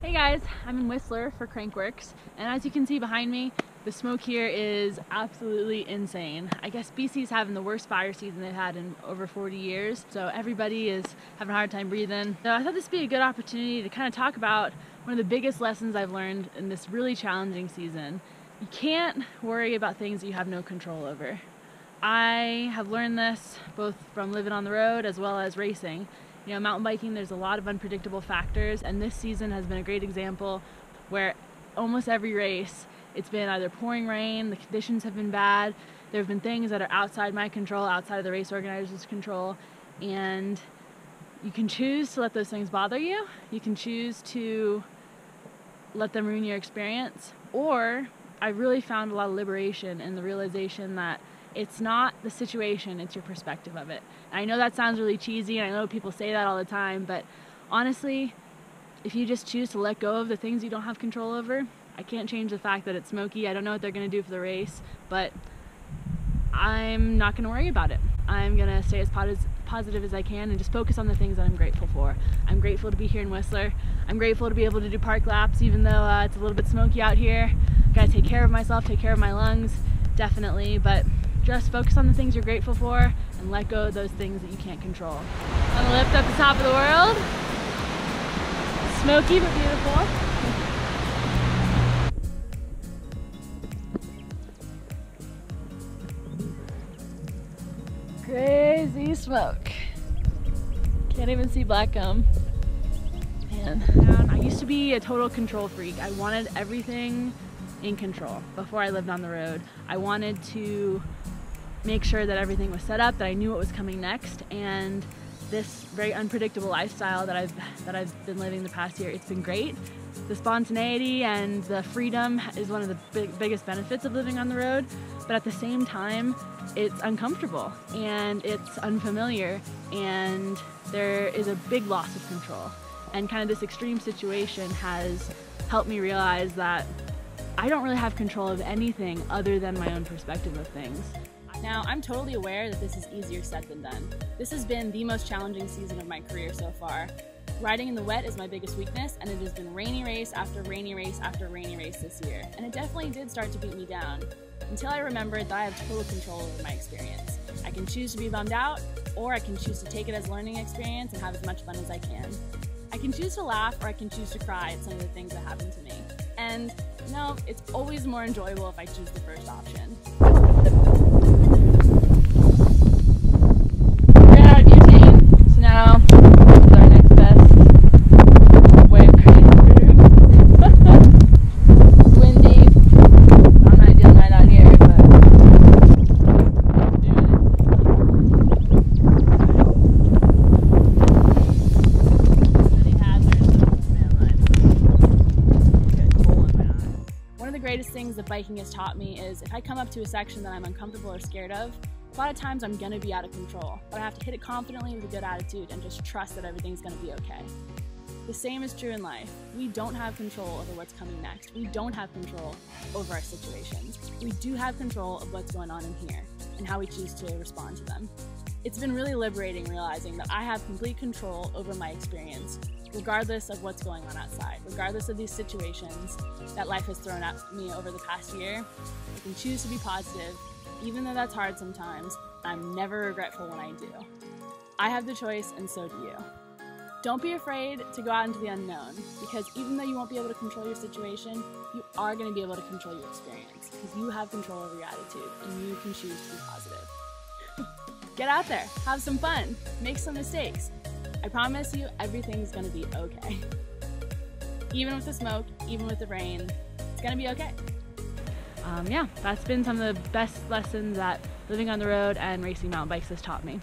Hey guys, I'm in Whistler for Crankworx, and as you can see behind me, the smoke here is absolutely insane. I guess BC's having the worst fire season they've had in over 40 years, so everybody is having a hard time breathing. So I thought this would be a good opportunity to kind of talk about one of the biggest lessons I've learned in this really challenging season. You can't worry about things that you have no control over. I have learned this both from living on the road as well as racing. You know, mountain biking, there's a lot of unpredictable factors, and this season has been a great example where almost every race, it's been either pouring rain, the conditions have been bad, there have been things that are outside my control, outside of the race organizer's control, and you can choose to let those things bother you, you can choose to let them ruin your experience, or I really found a lot of liberation in the realization that it's not the situation, it's your perspective of it. And I know that sounds really cheesy, and I know people say that all the time, but honestly, if you just choose to let go of the things you don't have control over, I can't change the fact that it's smoky. I don't know what they're going to do for the race, but I'm not going to worry about it. I'm going to stay as positive as I can and just focus on the things that I'm grateful for. I'm grateful to be here in Whistler. I'm grateful to be able to do park laps even though it's a little bit smoky out here. Gotta take care of myself, take care of my lungs, definitely, but just focus on the things you're grateful for and let go of those things that you can't control. On the lift up the top of the world. Smoky but beautiful. Crazy smoke. Can't even see black gum. Man, I used to be a total control freak. I wanted everything in control before I lived on the road. I wanted to make sure that everything was set up, that I knew what was coming next, and this very unpredictable lifestyle that I've been living the past year, it's been great. The spontaneity and the freedom is one of the biggest benefits of living on the road, but at the same time, it's uncomfortable and it's unfamiliar, and there is a big loss of control. And kind of this extreme situation has helped me realize that I don't really have control of anything other than my own perspective of things. Now, I'm totally aware that this is easier said than done. This has been the most challenging season of my career so far. Riding in the wet is my biggest weakness, and it has been rainy race after rainy race after rainy race this year. And it definitely did start to beat me down, until I remembered that I have total control over my experience. I can choose to be bummed out, or I can choose to take it as a learning experience and have as much fun as I can. I can choose to laugh, or I can choose to cry at some of the things that happen to me. And no, it's always more enjoyable if I choose the first option. We're out of butane, so now this is our next best way of cruising. Windy. Not an ideal night out here, but doing it. Many hazards of man life. Got a hole in my eye. One of the greatest things that biking has taught me is if I come up to a section that I'm uncomfortable or scared of, a lot of times I'm gonna be out of control, but I have to hit it confidently with a good attitude and just trust that everything's gonna be okay. The same is true in life. We don't have control over what's coming next. We don't have control over our situations. We do have control of what's going on in here and how we choose to respond to them. It's been really liberating realizing that I have complete control over my experience, regardless of what's going on outside, regardless of these situations that life has thrown at me over the past year. I can choose to be positive, even though that's hard sometimes. I'm never regretful when I do. I have the choice, and so do you. Don't be afraid to go out into the unknown, because even though you won't be able to control your situation, you are going to be able to control your experience, because you have control over your attitude, and you can choose to be positive. Get out there, have some fun, make some mistakes. I promise you, everything's going to be okay. Even with the smoke, even with the rain, it's going to be okay. Yeah, that's been some of the best lessons that living on the road and racing mountain bikes has taught me.